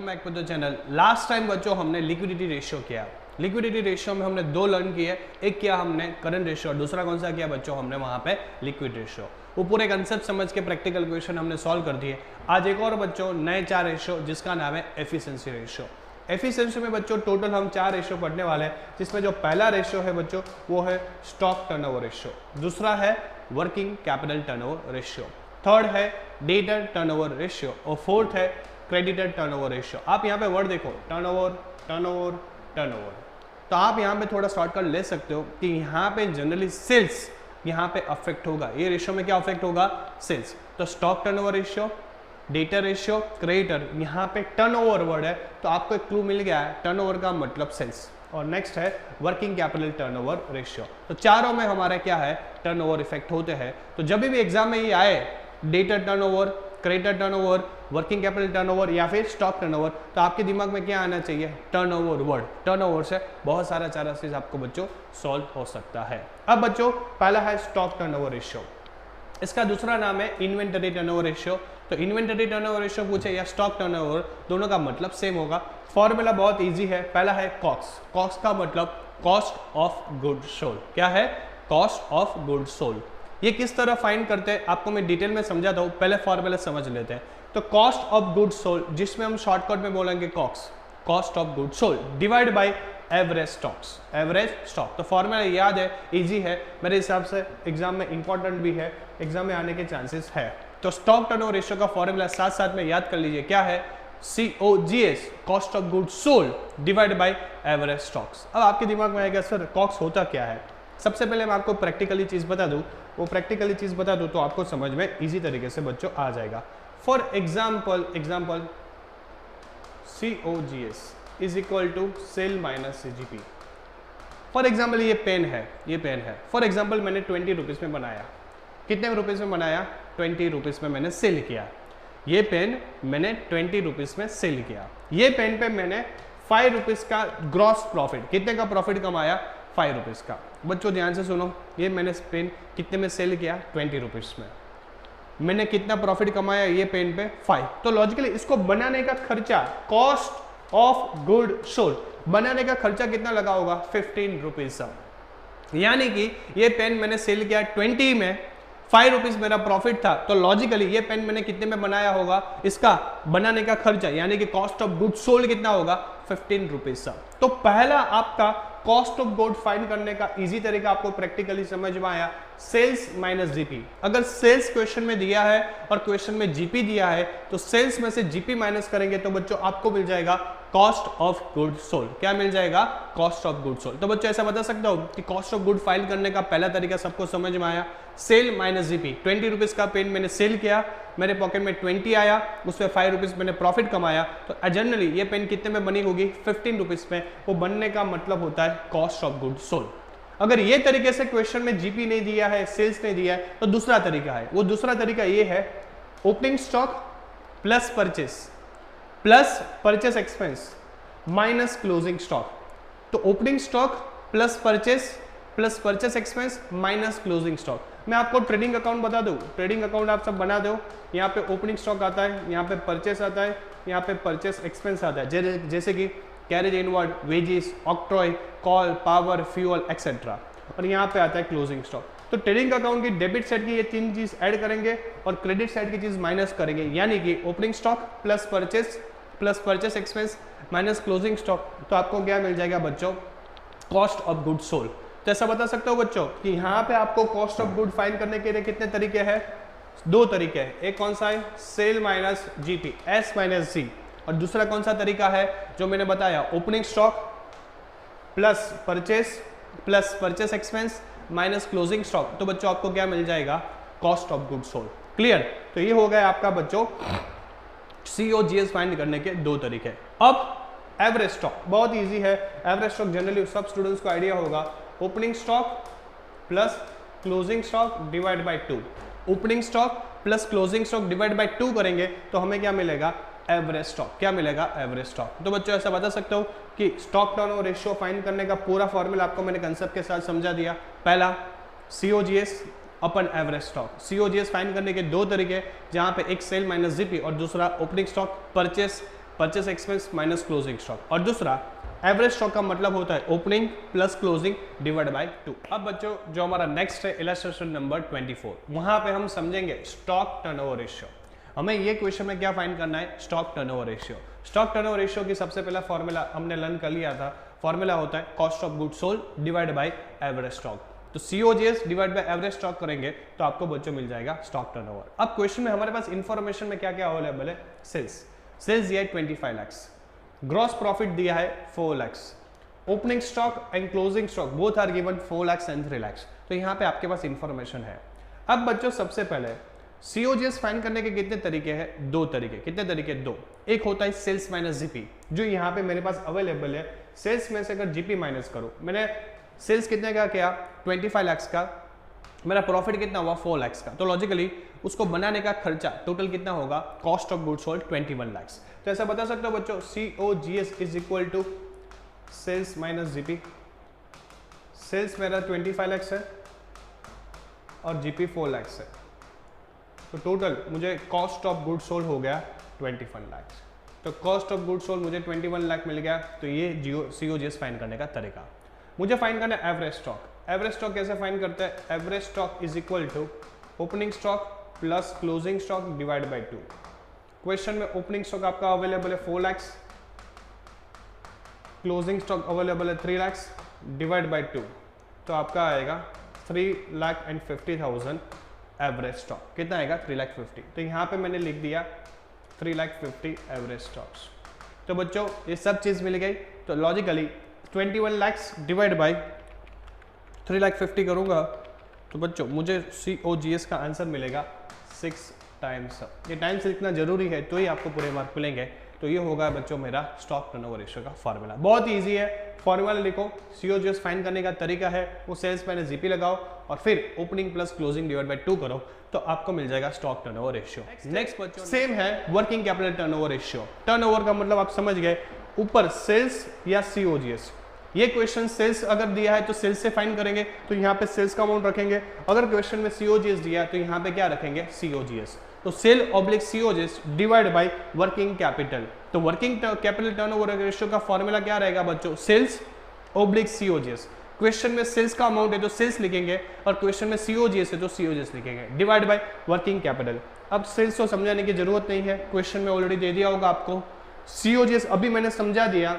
Welcome back to the channel. Last time बच्चों हमने liquidity ratio किया। लिक्विडिटी रेशियो में हमने दो लर्न किए, एक किया हमने करंट रेशियो और दूसरा कौन सा किया बच्चों, हमने वहां पे लिक्विड रेशियो। वो पूरे कंसेप्ट समझ के प्रैक्टिकल क्वेश्चन हमने सॉल्व कर दिए। आज एक और बच्चों नए 4 रेशियो जिसका नाम है एफिशिएंसी रेशियो। एफिशिएंसी में बच्चों टोटल हम 4 रेशियो पढ़ने वाले हैं, जिसमें जो पहला रेशियो है बच्चों वो है स्टॉक टर्नओवर रेशियो, दूसरा है working capital turnover ratio, third है डेटर टर्नओवर रेशियो और फोर्थ है क्रेडिटर टर्नओवर रेशियो। आप यहाँ पे वर्ड देखो, टर्नओवर टर्नओवर टर्नओवर। तो आप यहाँ पे थोड़ा शॉर्टकट ले सकते हो कि यहाँ पे जनरली सेल्स यहाँ पे अफेक्ट होगा। ये रेशियो में क्या अफेक्ट होगा, सेल्स। तो stock turnover ratio, data ratio, creditor, यहाँ पे टर्नओवर वर्ड है तो आपको एक क्लू मिल गया है, टर्नओवर का मतलब सेल्स। और नेक्स्ट है वर्किंग कैपिटल टर्नओवर रेशियो। तो चारों में हमारा क्या है, टर्नओवर इफेक्ट होते हैं। तो जब भी एग्जाम में ये आए data turnover, creditor turnover, working capital turnover या फिर स्टॉक टर्नओवर, तो आपके दिमाग में क्या आना चाहिए, टर्नओवर वर्ड। टर्नओवर से बहुत सारा चीज आपको बच्चों सॉल्व हो सकता है। अब बच्चों पहला है स्टॉक टर्नओवर रेशियो, इसका दूसरा नाम है इन्वेंटरी टर्नओवर रेशियो। तो इन्वेंटरी टर्नओवर रेशियो पूछे या स्टॉक टर्नओवर, दोनों का मतलब सेम होगा। फॉर्मूला बहुत इजी है, पहला है कॉस्ट। कॉस्ट का मतलब कॉस्ट ऑफ गुड सोल्ड। क्या है, कॉस्ट ऑफ गुड सोल्ड। ये किस तरह फाइंड करते हैं आपको मैं डिटेल में समझाता हूँ, पहले फॉर्मूला समझ लेते हैं। तो कॉस्ट ऑफ गुड सोल्ड, जिसमें हम शॉर्टकट में बोलेंगे cost of good sold divide by average stocks, average stock. तो फॉर्मूला याद है, इजी है, मेरे हिसाब से एग्जाम में इंपॉर्टेंट भी है, एग्जाम में आने के चांसेस है। तो स्टॉक टर्नओवर रेशियो का फॉर्मूला साथ साथ में याद कर लीजिए, क्या है, COGS, cost of good sold divide by average stocks. अब आपके दिमाग में आएगा सर कॉस्ट होता क्या है। सबसे पहले मैं आपको प्रैक्टिकली चीज बता दूं, वो प्रैक्टिकली चीज बता दूं तो आपको समझ में इजी तरीके से बच्चों आ जाएगा। For example COGS is equal to sale minus CGP। For example ये पेन है, फॉर एग्जाम्पल मैंने 20 रुपीज में बनाया। कितने रुपीज में बनाया, 20 रुपीज में मैंने सेल किया। ये पेन मैंने 20 रुपीज में सेल किया। ये पेन पे मैंने 5 रुपीज का ग्रॉस प्रॉफिट, कितने का प्रॉफिट कमाया, 5 रुपीज का। बच्चों ध्यान से सुनो, ये मैंने पेन कितने में सेल किया, 20 रुपीज में। मैंने कितना प्रॉफिट कमाया ये पेन पे, 5। तो लॉजिकली इसको बनाने का खर्चा, कॉस्ट ऑफ गुड सोल्ड, बनाने का खर्चा कितना लगा होगा, 15 रुपीज। यानी कि ये पेन मैंने सेल किया 20 में, 5 रुपीज मेरा प्रॉफिट था। तो लॉजिकली ये पेन मैंने कितने में बनाया होगा, इसका बनाने का खर्चा यानी कि कॉस्ट ऑफ गुड सोल्ड कितना होगा, 15 रुपीज। तो पहला आपका कॉस्ट ऑफ गुड फाइंड करने का इजी तरीका आपको प्रैक्टिकली समझ में आया, सेल्स माइनस जीपी। अगर सेल्स क्वेश्चन में दिया है और क्वेश्चन में जीपी दिया है तो सेल्स में से जीपी माइनस करेंगे तो बच्चों आपको मिल जाएगा कॉस्ट ऑफ गुड सोल्ड। क्या मिल जाएगा, कॉस्ट ऑफ गुड सोल्ड। तो बच्चों ऐसा बता सकता हूं कि कॉस्ट ऑफ गुड फाइंड करने का पहला तरीका सबको समझ में आया, सेल माइनस जीपी। 20 रुपीज का पेन मैंने सेल किया, मेरे पॉकेट में 20 आया, उसमें 5 रुपीज मैंने प्रॉफिट कमाया। तो जनरली ये पेन कितने में बनी होगी, 15 रुपीज में। वो बनने का मतलब होता है कॉस्ट ऑफ गुड सोल्ड। अगर ये तरीके से क्वेश्चन में जीपी नहीं दिया है, सेल्स नहीं दिया है, तो दूसरा तरीका है। वो दूसरा तरीका ये है, opening stock plus purchase expense minus closing stock. तो opening stock plus purchase expense minus closing stock. मैं आपको ट्रेडिंग अकाउंट बता दूं, ट्रेडिंग अकाउंट आप सब बना दो। यहाँ पे ओपनिंग स्टॉक आता है, यहाँ पे परचेस आता है, यहाँ पे परचेस एक्सपेंस आता है, जैसे कि carriage inward, wages, octroi, call, power, fuel etcetera. और यहाँ पे आता है क्लोजिंग स्टॉक। तो ट्रेडिंग अकाउंट की डेबिट साइड की ये 3 चीज ऐड करेंगे और क्रेडिट साइड की चीज माइनस करेंगे, यानी कि opening stock plus purchase expense minus closing stock. तो आपको क्या मिल जाएगा बच्चों, कॉस्ट ऑफ गुड सोल्ड। तो ऐसा बता सकते हो बच्चों कि यहाँ पे आपको कॉस्ट ऑफ गुड फाइंड करने के लिए कितने तरीके हैं, 2 तरीके हैं। एक कौन सा है, sale minus GP, S minus G. और दूसरा कौन सा तरीका है जो मैंने बताया, opening stock plus purchase expense minus closing stock. तो बच्चों आपको क्या मिल जाएगा, cost of good sold. Clear. तो ये हो गया आपका बच्चों COGS फाइंड करने के 2 तरीके। अब एवरेज स्टॉक बहुत इजी है। एवरेज स्टॉक जनरली सब स्टूडेंट्स को आइडिया होगा, opening stock plus closing stock divide by 2। Opening stock plus closing stock divide by 2 करेंगे तो हमें क्या मिलेगा, एवरेज स्टॉक। क्या मिलेगा, एवरेज स्टॉक। तो बच्चों ऐसा बता सकते हो कि स्टॉक टर्नओवर रेशियो फाइंड करने का पूरा फॉर्मूला आपको मैंने कंसेप्ट के साथ समझा दिया। पहला COGS upon average stock. COGS find करने के 2 तरीके, जहां पे एक सेल माइनस जीपी और दूसरा opening stock purchase purchase expense minus closing stock, और दूसरा एवरेज स्टॉक का मतलब होता है opening plus closing divide by 2। अब बच्चों जो हमारा नेक्स्ट है इलस्ट्रेशन नंबर 24, वहां पे हम समझेंगे स्टॉक टर्नओवर रेशियो। हमें ये क्वेश्चन में क्या फाइंड करना है, stock turnover ratio. Stock turnover ratio की सबसे पहला फॉर्मूला हमने लर्न कर लिया था, फॉर्मूला होता है cost of goods sold divide by average stock. तो COGS divide by average stock करेंगे तो आपको बच्चों मिल जाएगा स्टॉक टर्नओवर। अब क्वेश्चन में हमारे पास इंफॉर्मेशन में क्या क्या अवेलेबल है, सेल्स दिया है 25 लाख, ग्रॉस प्रॉफिट दिया है 4 lakh, opening stock and closing stock both are given 4 lakh and 3 lakh. तो यहाँ पे आपके पास इंफॉर्मेशन है। अब बच्चों सबसे पहले COGS फाइंड करने के कितने तरीके हैं, 2 तरीके। कितने तरीके, 2। एक होता है सेल्स माइनस जीपी, जो यहाँ पे मेरे पास अवेलेबल है। सेल्स में से अगर जीपी माइनस करो, मैंने सेल्स कितने का किया 25 लाख का, मेरा प्रॉफिट कितना हुआ 4 लाख का, तो लॉजिकली उसको बनाने का खर्चा टोटल कितना होगा, cost of goods sold 21 lakh. तो ऐसा बता सकते हो बच्चों COGS is equal to sales minus GP. Sales मेरा 25 लाख है और जीपी 4 लाख है, तो टोटल मुझे कॉस्ट ऑफ गुड्स सोल्ड हो गया 21 लाख। तो कॉस्ट ऑफ गुड्स सोल्ड मुझे 21 लाख मिल गया। तो ये COGS फाइंड करने का तरीका। मुझे फाइंड करना है एवरेज स्टॉक। एवरेज स्टॉक कैसे फाइंड करते हैं, average stock is equal to opening stock plus closing stock divide by 2। Question में ओपनिंग स्टॉक आपका अवेलेबल है 4 लाख, क्लोजिंग स्टॉक अवेलेबल है 3 लाख डिवाइड बाय 2, तो आपका आएगा 3,50,000 एवरेज स्टॉक। कितना आएगा 3,50,000। तो यहाँ पे मैंने लिख दिया 3,50,000 एवरेज स्टॉक्स। तो बच्चों ये सब चीज मिल गई। तो लॉजिकली 21 लाख डिवाइड बाई 3,50,000 करूंगा तो बच्चों मुझे COGS का आंसर मिलेगा 6 टाइम्स। ये टाइम्स लिखना जरूरी है तो ही आपको पूरे मार्क मिलेंगे। तो ये होगा बच्चों मेरा स्टॉक टर्नओवर रेशियो का फॉर्मूला। बहुत इजी है, फॉर्मूला लिखो, COGS फाइंड करने का तरीका है वो सेल्स माइनस जीपी लगाओ और फिर opening plus closing divide by 2 करो तो आपको मिल जाएगा स्टॉक टर्नओवर रेशियो। नेक्स्ट बच्चों सेम है working capital turnover ratio. Turnover का मतलब आप समझ गए, ऊपर सेल्स या COGS। ये क्वेश्चन सेल्स अगर दिया है तो सेल्स से फाइंड करेंगे तो यहाँ पे सेल्स का अमाउंट रखेंगे। अगर क्वेश्चन में COGS दिया है तो यहाँ पे क्या रखेंगे, COGS। तो sale oblique COGS divide by working capital. तो वर्किंग कैपिटल टर्नओवर रेशियो का फॉर्मूला क्या रहेगा बच्चों, सेल्स ऑब्लिक COGS। क्वेश्चन में सेल्स का अमाउंट है तो सेल्स लिखेंगे और क्वेश्चन में COGS है तो COGS लिखेंगे डिवाइड बाय वर्किंग कैपिटल। अब सेल्स को समझाने की जरूरत नहीं है, क्वेश्चन में ऑलरेडी दे दिया होगा आपको। COGS अभी मैंने समझा दिया।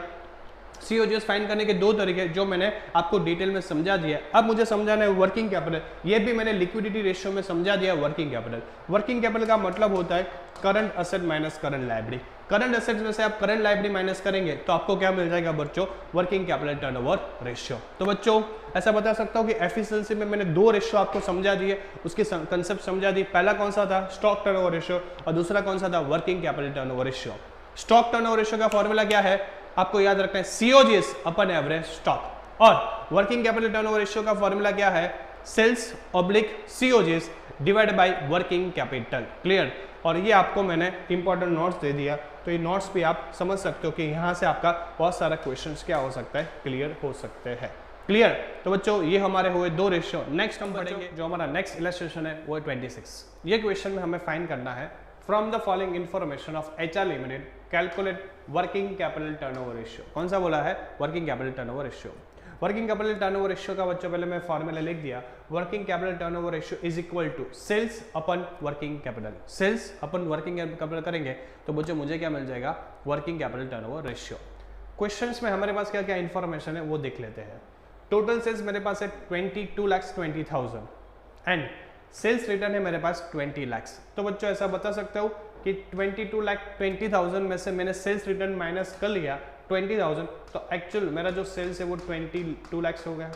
COGS फाइंड करने के 2 तरीके जो मैंने आपको डिटेल में समझा दिया। अब मुझे समझाना है वर्किंग कैपिटल। ये भी मैंने लिक्विडिटी रेशियो में समझा दिया वर्किंग कैपिटल। वर्किंग कैपिटल का मतलब होता है current asset minus current liability. Current assets में से आप करंट लायबिलिटी माइनस करेंगे तो आपको क्या मिल जाएगा बच्चों, वर्किंग कैपिटल टर्नओवर रेशियो। तो बच्चों ऐसा बता सकता हूँ कि एफिशिएंसी में मैंने 2 रेशियो आपको समझा दिए, उसकी कंसेप्ट समझा दी। पहला कौन सा था, स्टॉक टर्नओवर रेशियो, और दूसरा कौन सा था, working capital turnover ratio. Stock turnover ratio का फॉर्मूला क्या है, आपको याद रखना है COGS अपन एवरेज स्टॉक। और वर्किंग कैपिटल टर्नओवर रेशियो का फॉर्मूला क्या है, sales oblique COGS divide by working capital. Clear. और ये आपको मैंने इंपॉर्टेंट नोट्स दे दिया, तो ये नोट्स भी आप समझ सकते हो कि यहाँ से आपका बहुत सारा क्वेश्चंस क्या हो सकता है, क्लियर हो सकते हैं। क्लियर। तो बच्चों ये हमारे हुए 2 रेशियो। नेक्स्ट हम पढ़ेंगे जो हमारा नेक्स्ट इलस्ट्रेशन है वो है 26। ये क्वेश्चन में हमें फाइंड करना है from the following information of HR limited calculate working capital turnover ratio. कौन सा बोला है, working capital turnover ratio. Working capital turnover ratio का बच्चों पहले मैं फॉर्मूला लिख दिया। Working capital turnover ratio is equal to sales upon working capital. Sales upon working capital करेंगे तो बच्चों मुझे क्या मिल जाएगा, working capital turnover ratio. Questions में हमारे पास क्या क्या इंफॉर्मेशन है वो देख लेते हैं। टोटल सेल्स मेरे पास है 22,20,000 एंड सेल्स रिटर्न है मेरे पास 20 लाख। तो बच्चों ऐसा बता सकते हो कि 22,20,000 में से मैंने सेल्स रिटर्न माइनस कर लिया 20,000, तो एक्चुअल मेरा जो सेल्स है वो 22 लाख हो गया।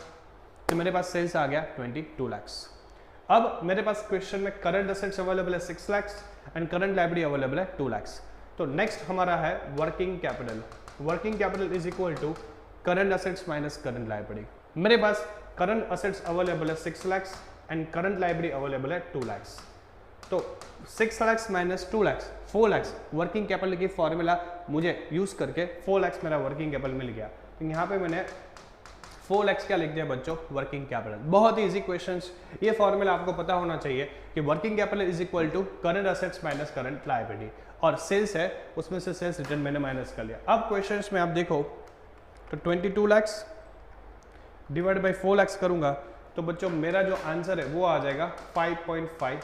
तो मेरे पास सेल्स आ गया 22 लाख। अब मेरे पास क्वेश्चन में करंट असेट्स अवेलेबल है 6 lakh and current liability available है 2 लाख। तो नेक्स्ट हमारा है working capital. Working capital is equal to current assets minus current liability. मेरे पास करंट असेट्स अवेलेबल है 6 lakh and current liability available है 2 लाख। तो 6 lakh minus 2 lakh 4 lakh. Working capital की फॉर्मूला मुझे यूज करके 4 लाख मेरा वर्किंग कैपिटल मिल गया। तो यहाँ पे मैंने 4 लाख क्या लिख दिया बच्चों, वर्किंग कैपिटल। बहुत ही इजी क्वेश्चंस। ये फॉर्मूला आपको पता होना चाहिए कि working capital is equal to current assets minus current liability. और सेल्स है उसमें से सेल्स रिटर्न मैंने माइनस कर लिया। अब क्वेश्चंस में आप देखो तो 22 लाख डिवाइड बाई 4 लाख करूंगा तो बच्चों मेरा जो आंसर है वो आ जाएगा 5.5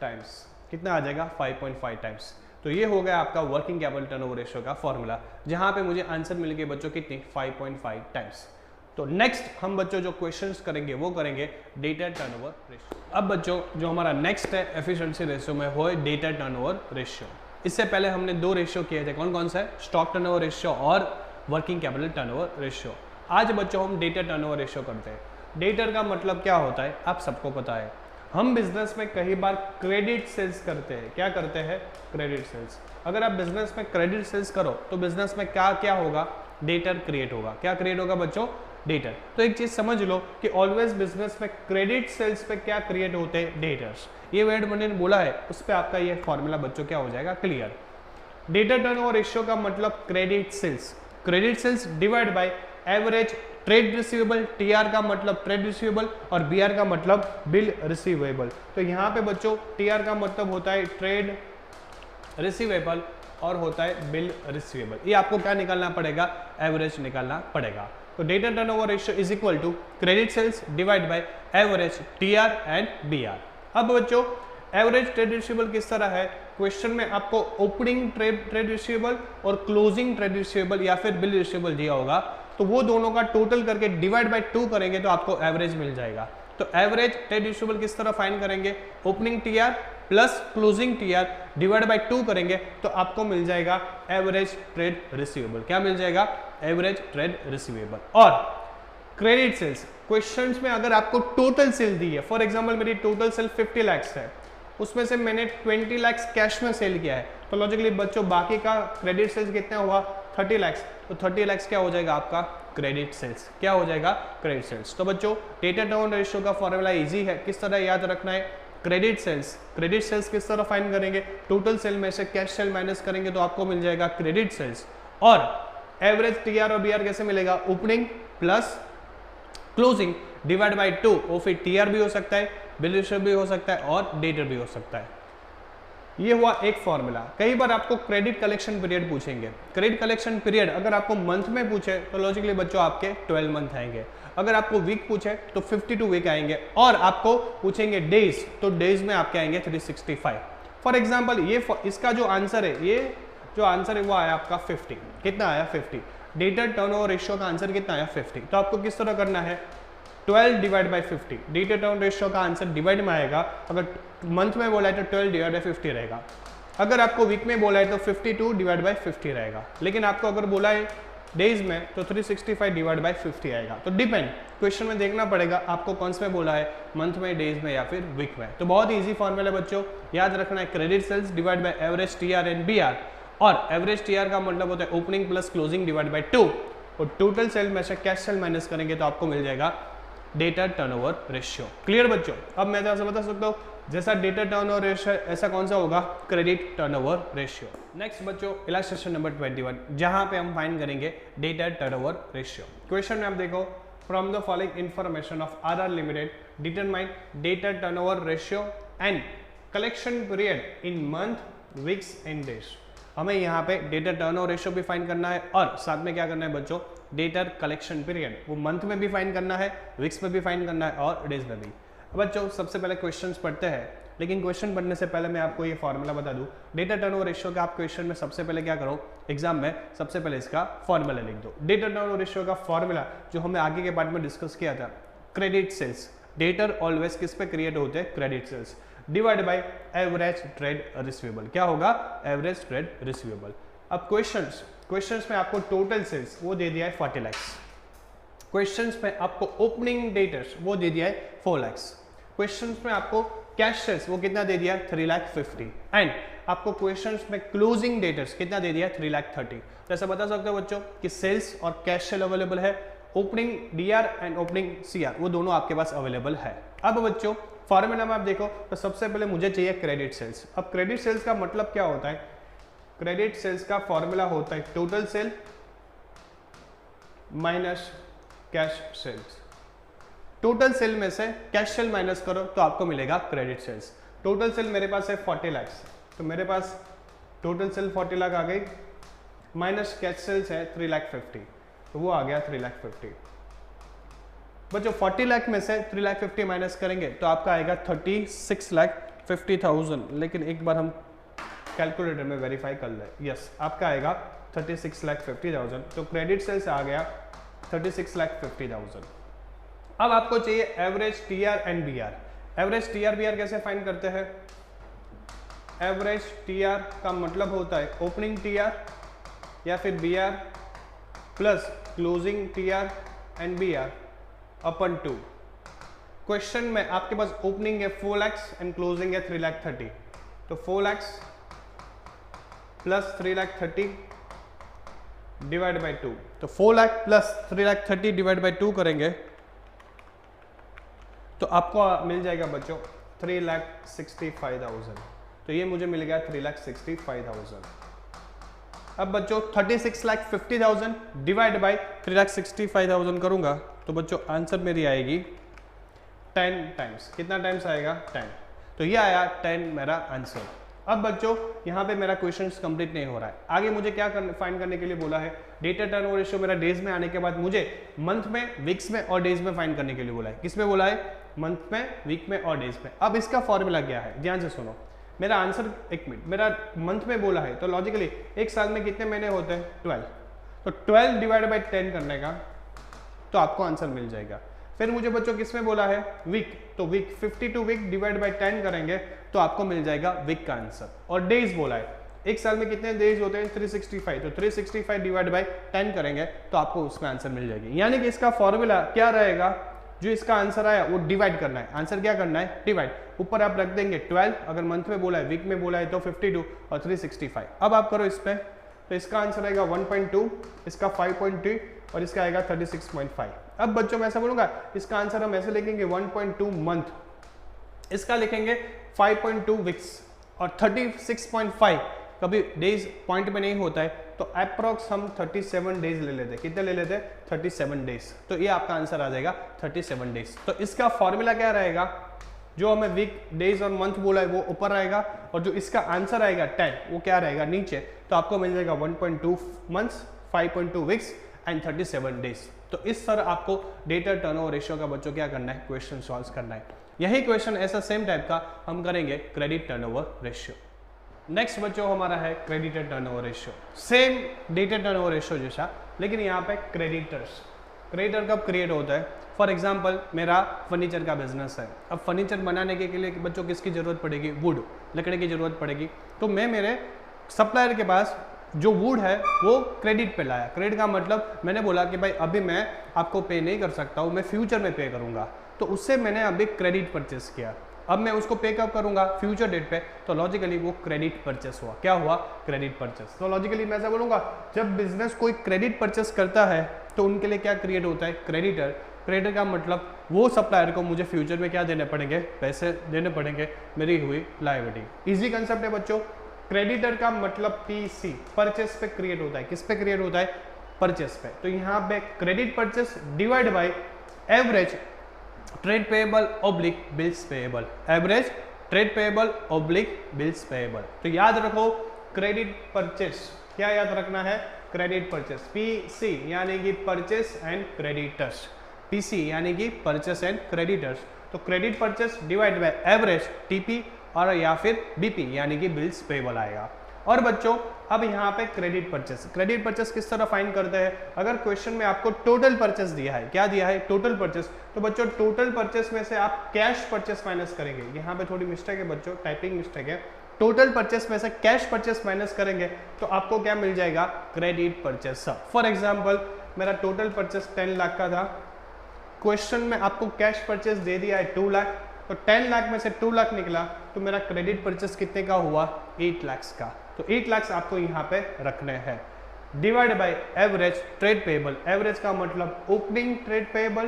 टाइम्स। कितना आ जाएगा 5.5 टाइम्स। तो ये हो गया आपका वर्किंग कैपिटल टर्नओवर रेशियो का फॉर्मूला, जहां पे मुझे आंसर मिल गए बच्चों कितनी 5.5 टाइम्स। तो नेक्स्ट हम बच्चों जो क्वेश्चंस करेंगे वो करेंगे डेटा टर्नओवर रेशियो। अब बच्चों जो हमारा नेक्स्ट है एफिशिएंसी रेशियो में वो है डेटा टर्नओवर रेशियो। इससे पहले हमने दो रेशियो किए थे, कौन कौन सा है, स्टॉक टर्नओवर रेशियो और वर्किंग कैपिटल टर्नओवर रेशियो। आज बच्चों हम डेटा टर्नओवर रेशियो करते हैं। डेटर का मतलब क्या होता है आप सबको पता है। हम बिजनेस में कई बार क्रेडिट सेल्स करते हैं। क्या करते हैं, क्रेडिट सेल्स। अगर आप बिजनेस में क्रेडिट सेल्स करो तो बिजनेस में क्या क्या होगा, डेटर क्रिएट होगा। क्या क्रिएट होगा बच्चों, डेटर। तो एक चीज समझ लो कि ऑलवेज बिजनेस में क्रेडिट सेल्स पे क्या क्रिएट होते हैं, डेटर्स। ये वर्ड मैंने बोला है उस पर आपका ये फॉर्मूला बच्चों क्या हो जाएगा, क्लियर। डेटा टर्नओवर रेशियो का मतलब credit sales, credit sales divide by average trade receivable. TR का मतलब ट्रेड रिसीवेबल और बीआर का मतलब बिल रिसीवेबल। तो यहाँ पे बच्चों टीआर का मतलब होता है ट्रेड रिसीवेबल और होता है बिल रिसीवेबल। ये आपको क्या निकालना पड़ेगा, एवरेज निकालना पड़ेगा। तो debtor turnover ratio is equal to credit sales divide by average TR and BR. अब बच्चों एवरेज ट्रेड रिसीवेबल किस तरह है, क्वेश्चन में आपको ओपनिंग ट्रेड रिसीवेबल और क्लोजिंग ट्रेड रिसीवेबल या फिर बिल रिसीवेबल दिया होगा, तो वो दोनों का टोटल करके डिवाइड बाय 2 करेंगे तो आपको एवरेज मिल जाएगा। तो एवरेज ट्रेड रिसीवेबल किस तरह फाइंड करेंगे, opening TR plus closing TR divide by 2 करेंगे तो आपको मिल जाएगा एवरेज ट्रेड रिसीवेबल। क्या मिल जाएगा, एवरेज ट्रेड रिसीवेबल। और क्रेडिट सेल्स, क्वेश्चंस में अगर आपको टोटल सेल दी है, फॉर एग्जांपल मेरी टोटल सेल 50 लाख है, उसमें से मैंने 20 लाख कैश में सेल किया है, तो लॉजिकली बच्चों बाकी का क्रेडिट सेल्स कितना हुआ 30 लाख। तो 30 लाख क्या हो जाएगा आपका क्रेडिट सेल्स। क्या हो जाएगा, क्रेडिट सेल्स। तो बच्चों डेटा टर्नओवर रेशियो का फॉर्मूला इजी है, किस तरह याद रखना है, क्रेडिट सेल्स किस तरह फाइंड करेंगे, टोटल सेल में से कैश सेल माइनस करेंगे तो आपको मिल जाएगा क्रेडिट सेल्स। और एवरेज टीआर और बीआर कैसे मिलेगा, opening plus closing divide by 2। वो फिर टीआर भी हो सकता है, बिल रिसीवेबल भी हो सकता है और डेटर भी हो सकता है। ये हुआ एक फॉर्मूला। कई बार आपको क्रेडिट कलेक्शन पीरियड पूछेंगे। क्रेडिट कलेक्शन पीरियड अगर आपको मंथ में पूछे तो लॉजिकली बच्चों आपके 12 मंथ आएंगे। अगर आपको वीक पूछे तो 52 वीक आएंगे। और आपको पूछेंगे डेज तो डेज में आपके आएंगे 365। फॉर एग्जाम्पल ये इसका जो आंसर है, ये जो आंसर है वो आया आपका 50। कितना आया 50। डेटा टर्नओवर रेशियो का आंसर कितना आया 50। तो आपको किस तरह करना है, 12 divide by 50। Data turn ratio का आंसर डिवाइड में आएगा, अगर मंथ में बोला है तो 12 डिवाइड बाई 50 रहेगा, अगर आपको वीक में बोला है तो 52 डिवाइड बाई 50 रहेगा, लेकिन आपको अगर बोला है डेज में तो 365 डिवाइड बाई 50 आएगा। तो डिपेंड, क्वेश्चन में देखना पड़ेगा आपको कौन से में बोला है, मंथ में, डेज में या फिर वीक में। तो बहुत ईजी फॉर्मूला बच्चों, याद रखना है credit sales divide by average TR and BR. और एवरेज टीआर का मतलब होता है opening plus closing divide by 2 और टोटल सेल में से कैश सेल माइनस करेंगे तो आपको मिल जाएगा डेटा टर्नओवर रेशियो। क्लियर बच्चों। अब मैं ऐसा बता सकता हूँ जैसा डेटा टर्नओवर रेशियो ऐसा कौन सा होगा, क्रेडिट टर्नओवर रेशियो। नेक्स्ट बच्चों इलस्ट्रेशन नंबर 21, जहां पे हम फाइंड करेंगे डेटा टर्नओवर रेशियो। क्वेश्चन में आप देखो, from the following information of RR limited determine data turnover ratio and collection period in month, weeks and days. हमें यहाँ पे डेटा टर्नओवर रेशियो भी फाइंड करना है और साथ में क्या करना है बच्चों, डेटा कलेक्शन पीरियड, वो मंथ में भी फाइंड करना है, वीक्स में भी फाइंड करना है और डेज में भी। बच्चों सबसे पहले क्वेश्चंस पढ़ते हैं, लेकिन क्वेश्चन पढ़ने से पहले मैं आपको ये फॉर्मूला बता दूं। डेटा टर्नओवर रेशियो का आप क्वेश्चन में सबसे पहले क्या करो, एग्जाम में सबसे पहले इसका फॉर्मूला लिख दो। डेटा टर्नओवर रेशियो का फॉर्मूला जो हमने आगे के पार्ट में डिस्कस किया था, क्रेडिट सेल्स, डेटर ऑलवेज किस पे क्रिएट होते हैं, credit sales, divide by average trade receivable. क्या होगा, एवरेज ट्रेड रिसीवेबल। अब क्वेश्चंस में आपको टोटल सेल्स वो दे दिया है 40 लाख, क्वेश्चंस में आपको ओपनिंग डेटर्स वो दे दिया है 4 लाख, क्वेश्चंस में आपको कैश सेल्स वो कितना दे दिया है 3,50,000 एंड आपको क्वेश्चंस में क्लोजिंग डेटर्स कितना दे दिया है 3,30,000। तो ऐसा बता सकते हो बच्चों कि सेल्स और कैश सेल अवेलेबल है, opening D R and opening CR वो दोनों आपके पास अवेलेबल है। अब बच्चों फॉर्मूला में आप देखो तो सबसे पहले मुझे चाहिए क्रेडिट सेल्स। अब क्रेडिट सेल्स का मतलब क्या होता है, क्रेडिट सेल्स का फॉर्मूला होता है total sale minus cash sales. Total sale में से कैश सेल माइनस करो तो आपको मिलेगा क्रेडिट सेल्स। टोटल सेल मेरे पास है 40 लाख, तो मेरे पास टोटल सेल 40 लाख आ गई, माइनस कैश सेल्स है 3,50,000, तो वो आ गया 3,50,000। बच्चों 40 लाख में से 3,50,000 माइनस करेंगे तो आपका आएगा 36,50,000। लेकिन एक बार हम कैलकुलेटर में वेरीफाई कर ले, यस आपका आएगा 36,50,000। तो क्रेडिट सेल्स आ गया 36,50,000। अब आपको चाहिए average TR and BR. Average TR BR कैसे फाइंड करते हैं? एवरेज टीआर का मतलब होता है ओपनिंग टीआर या फिर BR plus closing TR and BR upon 2। Question में आपके पास ओपनिंग है 4 लाख एंड क्लोजिंग है 3,30,000, तो 4 लाख प्लस 3,30,000 डिवाइड बाई 2, तो 4 लाख प्लस 3,30,000 डिवाइड बाई 2 करेंगे तो आपको मिल जाएगा बच्चों 3,65,000। तो ये मुझे मिल गया 3,65,000। अब बच्चों 36,50,000 डिवाइड बाई 3,65,000 करूंगा तो बच्चों आंसर मेरी आएगी 10 टाइम्स। कितना टाइम्स आएगा? 10। तो ये आया 10 मेरा आंसर। अब बच्चों यहाँ पे मेरा क्वेश्चन कंप्लीट नहीं हो रहा है। आगे मुझे क्या फाइंड करने के लिए बोला है? डेटा टर्नओवर रेशियो मेरा डेज में आने के बाद मुझे मंथ में, वीक्स में और डेज में फाइंड करने के लिए बोला है। किस में बोला है? मंथ में, वीक में और डेज में। अब इसका फॉर्मूला क्या है? ध्यान से सुनो मेरा आंसर। एक मिनट, मेरा मंथ में बोला है तो लॉजिकली एक साल में कितने महीने होते हैं? 12। तो 12 डिवाइड बाई 10 करने का तो आपको आंसर मिल जाएगा। फिर मुझे बच्चों किस में बोला है? वीक। तो वीक 52 वीक डिवाइड बाई 10 करेंगे तो आपको मिल जाएगा वीक का आंसर। और डेज बोला है, एक साल में कितने डेज होते हैं? 365। तो 365 डिवाइड बाई 10 करेंगे तो आपको उसमें आंसर मिल जाएगी। यानी कि इसका फॉर्मूला क्या रहेगा? जो इसका आंसर आया वो डिवाइड करना है। आंसर क्या करना है? डिवाइड। ऊपर आप रख देंगे 12, अगर मंथ में बोला है, वीक में बोला है तो 52 और 365। अब आप करो इस पे, तो इसका आंसर आएगा 1.2, इसका 5.2 और इसका आएगा 36.5। अब बच्चों मैं ऐसा बोलूंगा इसका आंसर हम ऐसे लिखेंगे 1.2 मंथ, इसका लिखेंगे 5.2 वीक्स और 36.5 कभी डेज पॉइंट में नहीं होता है तो अप्रॉक्स हम 37 डेज ले लेते। कितने ले लेते? 37 डेज। तो ये आपका आंसर आ जाएगा 37 डेज। तो इसका फॉर्मूला क्या रहेगा? जो हमें वीक, डेज और मंथ बोला है वो ऊपर रहेगा और जो इसका आंसर आएगा 10 वो क्या रहेगा? नीचे। तो आपको मिल जाएगा 1.2 मंथ्स, 5.2 वीक्स एंड 37 डेज। तो इस तरह आपको डेटा टर्नओवर रेशियो का बच्चों क्या करना है? क्वेश्चन सॉल्व करना है। यही क्वेश्चन ऐसा सेम टाइप का हम करेंगे क्रेडिट टर्नओवर रेशियो। नेक्स्ट बच्चों हमारा है creditor turnover ratio. Same data turnover ratio जैसा, लेकिन यहाँ पे क्रेडिटर्स। क्रेडिटर कब क्रिएट होता है? फॉर एग्जाम्पल मेरा फर्नीचर का बिजनेस है। अब फर्नीचर बनाने के लिए बच्चों किसकी जरूरत पड़ेगी? वुड, लकड़ी की जरूरत पड़ेगी। तो मैं मेरे सप्लायर के पास जो वुड है वो क्रेडिट पे लाया। क्रेडिट का मतलब मैंने बोला कि भाई अभी मैं आपको पे नहीं कर सकता हूँ, मैं फ्यूचर में पे करूँगा। तो उससे मैंने अभी क्रेडिट परचेस किया। अब मैं उसको पे कब करूंगा? फ्यूचर डेट पे। तो लॉजिकली वो क्रेडिट परचेस हुआ। क्या हुआ? Credit purchase. तो लॉजिकली मैं ऐसा बोलूंगा जब बिजनेस कोई क्रेडिट परचेस करता है तो उनके लिए क्या क्रिएट होता है? क्रेडिटर। क्रेडिटर का मतलब वो सप्लायर को मुझे फ्यूचर में क्या देने पड़ेंगे? पैसे देने पड़ेंगे मेरी हुई लायबिलिटी। इजी कंसेप्ट है बच्चों। क्रेडिटर का मतलब पीसी, परचेस पे क्रिएट होता है। किस पे क्रिएट होता है? परचेस पे। तो यहाँ पे credit purchase divide by average trade payable oblique bills payable. Average trade payable oblique bills payable. तो याद रखो क्रेडिट परचेस, क्या याद रखना है? Credit purchase. पीसी यानी कि परचेस एंड क्रेडिटर्स। पीसी यानी कि परचेस एंड क्रेडिटर्स। तो credit purchase divide by average TP और या फिर बीपी यानी कि बिल्स पेएबल आएगा। और बच्चों अब यहाँ पे क्रेडिट परचेस किस तरह फाइंड करते हैं? अगर क्वेश्चन में आपको टोटल परचेस दिया है, क्या दिया है? Total purchase. तो बच्चों टोटल परचेस में से आप कैश परचेस माइनस करेंगे। यहाँ पे थोड़ी मिस्टेक है बच्चों, टाइपिंग मिस्टेक है। टोटल परचेस में से कैश परचेस माइनस करेंगे तो आपको क्या मिल जाएगा? Credit purchase. फॉर एग्जाम्पल मेरा टोटल परचेस 10 लाख का था। क्वेश्चन में आपको कैश परचेस दे दिया है 2 लाख, तो 10 लाख में से 2 लाख निकला तो मेरा क्रेडिट परचेस कितने का हुआ? 8 लाख का। तो 8 लाख आपको यहाँ पे रखने हैं। Divide by average trade payable. Average का मतलब opening trade payable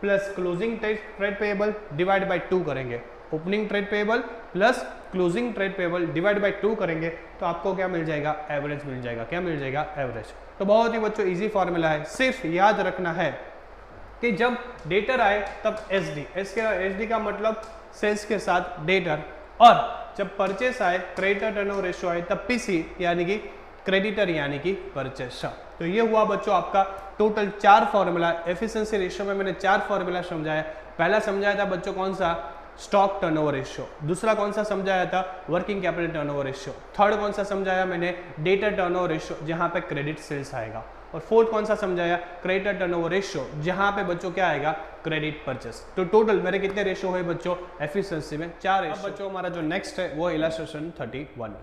plus closing trade payable divide by 2 करेंगे। Opening trade payable plus closing trade payable divide by 2 करेंगे तो आपको क्या मिल जाएगा? एवरेज मिल जाएगा। क्या मिल जाएगा? एवरेज। तो बहुत ही बच्चों इजी फॉर्मूला है। सिर्फ याद रखना है कि जब डेटर आए तब एसडी का मतलब सेल्स के साथ डेटर, और जब परचेस आए, क्रेडिटर टर्नओवर रेशियो आए, तब पीसी यानी कि क्रेडिटर यानी कि परचेसर। तो ये हुआ बच्चों आपका टोटल 4 फॉर्मूला। एफिशिएंसी रेशियो में मैंने 4 फॉर्मूला समझाया। पहला समझाया था बच्चों कौन सा, स्टॉक टर्नओवर रेशियो। दूसरा कौन सा समझाया था, working capital turnover ratio. Third कौन सा समझाया मैंने, डेटर टर्नओवर रेशियो, जहां पे क्रेडिट सेल्स आएगा। और फोर्थ कौन सा समझाया, क्रेडिटर टर्नओवर रेशियो, जहां पे बच्चों क्या आएगा, क्रेडिट परचेस। तो टोटल मेरे कितने रेशियो हुए बच्चों एफिशिएंसी में, 4 रेशियो। बच्चों हमारा जो नेक्स्ट है वो illustration 31।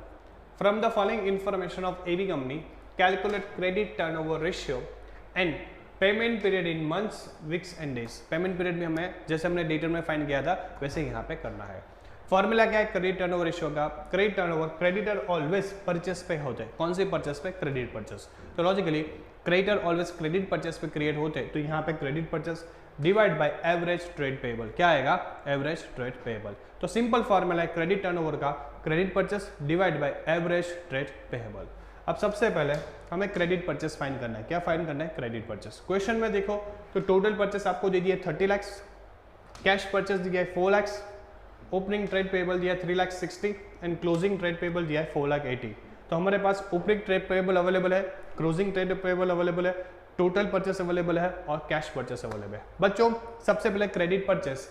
From the following information of AV company calculate credit turnover ratio and payment period in months, weeks and days. Payment period भी हमें जैसे हमने डेटर में फाइंड किया था वैसे ही यहाँ पे करना है। फॉर्मूला क्या है क्रेडिट टर्नओवर रेशियो का, credit turnover, creditor always purchase पे होते हैं। कौन सी परचेस पे, क्रेडिट परचेस। तो logically creditor always credit purchase पे क्रिएट होते हैं, तो यहाँ पे credit purchase divide by average trade payable, क्या आएगा, एवरेज ट्रेड पेएबल। तो सिंपल फॉर्मूला है क्रेडिट टर्नओवर का, credit purchase divide by average trade payable. अब सबसे पहले हमें क्रेडिट परचेस फाइंड करना है। क्या फाइंड करना है, क्रेडिट परचेस। क्वेश्चन में देखो तो टोटल परचेस आपको दे दिया 30 लाख, कैश परचेस दिया है 4 लाख, ओपनिंग ट्रेड पेएबल दिया है 3,60,000 एंड क्लोजिंग ट्रेड पेएबल दिया है 4,80,000। तो हमारे पास ओपनिंग ट्रेड पेएबल अवेलेबल है, क्लोजिंग ट्रेड पेएबल अवेलेबल है, टोटल परचेस अवेलेबल है और कैश परचेस अवेलेबल है। बच्चों सबसे पहले क्रेडिट परचेस,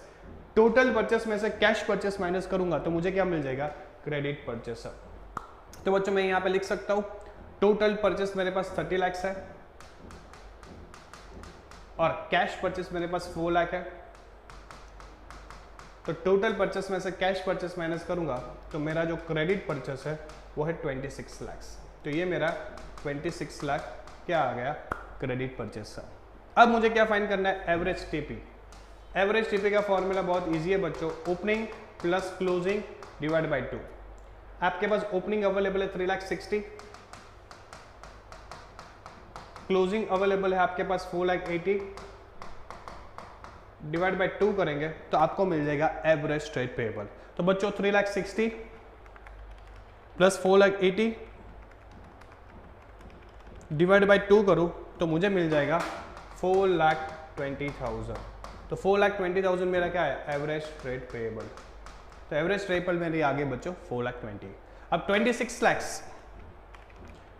टोटल परचेस में से कैश परचेस माइनस करूंगा तो मुझे क्या मिल जाएगा, क्रेडिट परचेस। तो बच्चों मैं यहाँ पे लिख सकता हूं टोटल परचेस मेरे पास 30 लाख है और कैश परचेस मेरे पास 4 लाख है। तो टोटल परचेस में से कैश परचेस माइनस करूंगा तो मेरा जो क्रेडिट परचेस है वो है 26 लाख। तो ये मेरा 26 लाख क्या आ गया, क्रेडिट परचेस। अब मुझे क्या फाइंड करना है, एवरेज टीपी। एवरेज टीपी का फॉर्मूला बहुत इजी है बच्चों, opening plus closing divide by 2। आपके पास ओपनिंग अवेलेबल है 3,60,000, क्लोजिंग अवेलेबल है आपके पास 4,80,000, डिवाइड बाय 2 करेंगे तो आपको मिल जाएगा एवरेज ट्रेड पेएबल। तो बच्चों 3,60,000 प्लस 4,80,000 डिवाइड बाय 2 करूं तो मुझे मिल जाएगा 4,20,000। तो 4,20,000 मेरा क्या है, एवरेज ट्रेड पेएबल। तो एवरेज ट्रेड पेएबल मेरी आगे बच्चों 4,20,000। अब 26 लाख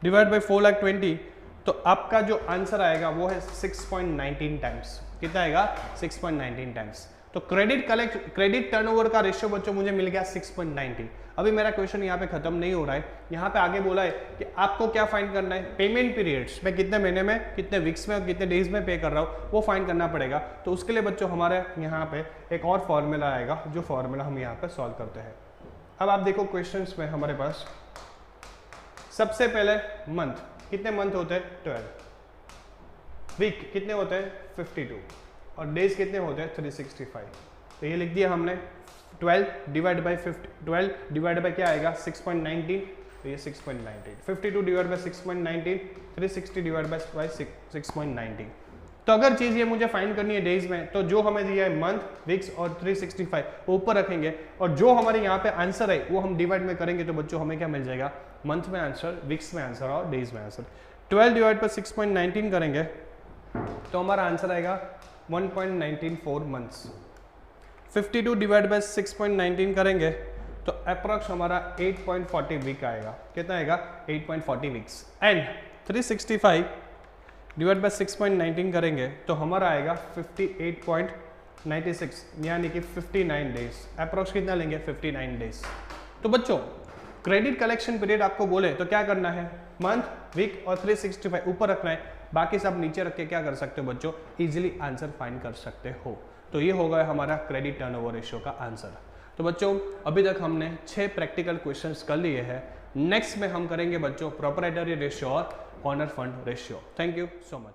डिवाइड बाय 4,20,000 तो आपका जो आंसर आएगा वो है 6.19 टाइम्स। कितना आएगा, 6.19 टाइम्स। तो क्रेडिट टर्नओवर का रेशियो बच्चों मुझे मिल गया 6.19। अभी मेरा क्वेश्चन यहाँ पे खत्म नहीं हो रहा है, यहाँ पे आगे बोला है कि आपको क्या फाइंड करना है, पेमेंट पीरियड्स में कितने महीने में, कितने वीक्स में और कितने डेज में पे कर रहा हूँ वो फाइंड करना पड़ेगा। तो उसके लिए बच्चों हमारे यहाँ पे एक और फॉर्मूला आएगा, जो फॉर्मूला हम यहाँ पे सॉल्व करते हैं। अब आप देखो क्वेश्चन में हमारे पास सबसे पहले मंथ, कितने मंथ होते हैं 12, वीक कितने होते हैं 52 और डेज कितने होते हैं 365। तो ये लिख दिया हमने 12 डिवाइड बाय 50, 12 डिवाइड बाय क्या आएगा 6.19, तो ये 6.19, 52 डिवाइड बाय 6.19, 360 डिवाइड बाय 6.19। तो अगर चीज़ ये मुझे फाइंड करनी है डेज में, तो जो हमें दिया है मंथ, वीक्स और 365 ऊपर रखेंगे और जो हमारे यहाँ पे आंसर है वो हम डिवाइड में करेंगे। तो बच्चों हमें क्या मिल जाएगा, मंथ में आंसर, वीक्स में आंसर और डेज में आंसर। 12 डिवाइड बाय 6.19 करेंगे तो हमारा आंसर आएगा 1.194 मंथ्स। 52 डिवाइड बाय 6.19 करेंगे तो अप्रॉक्स हमारा 8.40 वीक आएगा। कितना आएगा, 8.40 वीक्स। एंड 365 डिवाइड बाय 6.19 करेंगे तो हमारा आएगा 58.96 यानी कि 59 डेज। अप्रॉक्स कितना लेंगे, 59 डेज। तो बच्चों क्रेडिट कलेक्शन पीरियड आपको बोले तो क्या करना है, मंथ, वीक और 365 ऊपर रखना है, बाकी सब नीचे रख के क्या कर सकते हो बच्चों, इजीली आंसर फाइंड कर सकते हो। तो ये हो गया हमारा क्रेडिट टर्नओवर रेशियो का आंसर। तो बच्चों अभी तक हमने 6 प्रैक्टिकल क्वेश्चंस कर लिए हैं। नेक्स्ट में हम करेंगे बच्चों प्रोप्राइटरी रेशियो और owner fund ratio. Thank you so much.